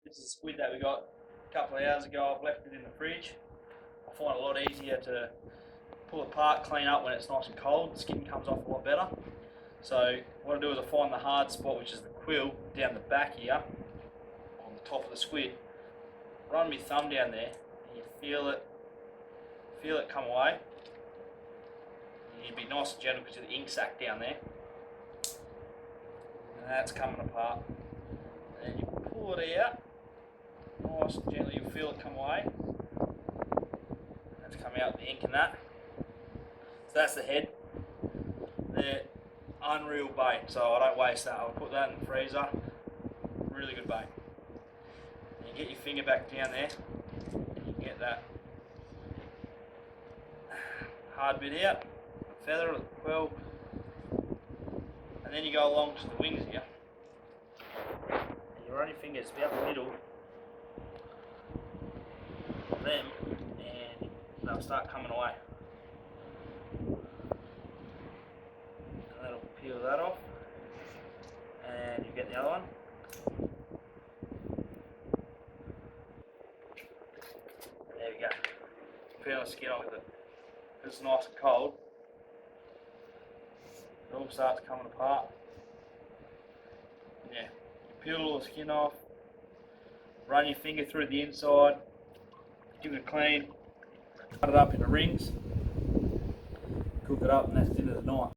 This is squid that we got a couple of hours ago. I've left it in the fridge. I find it a lot easier to pull apart, clean up when it's nice and cold. The skin comes off a lot better. So what I do is I find the hard spot, which is the quill, down the back here, on the top of the squid. Run my thumb down there, and you feel it come away. And you'd be nice and gentle because of the ink sac down there. And that's coming apart. And then you pull it out, nice and gently, you'll feel it come away. That's coming out the ink and that. So that's the head. They're unreal bait, so I don't waste that. I'll put that in the freezer. Really good bait. And you get your finger back down there, and you get that hard bit out, feather it well, and then you go along to the wings here. And you run your fingers about the middle of them, and they'll start coming away. And that'll peel that off, and you get the other one. There we go. Peel the skin off with it. It's nice and cold. It all starts coming apart. Yeah, you peel all the skin off, run your finger through the inside, give it a clean, cut it up into rings, cook it up, and that's the end of the night.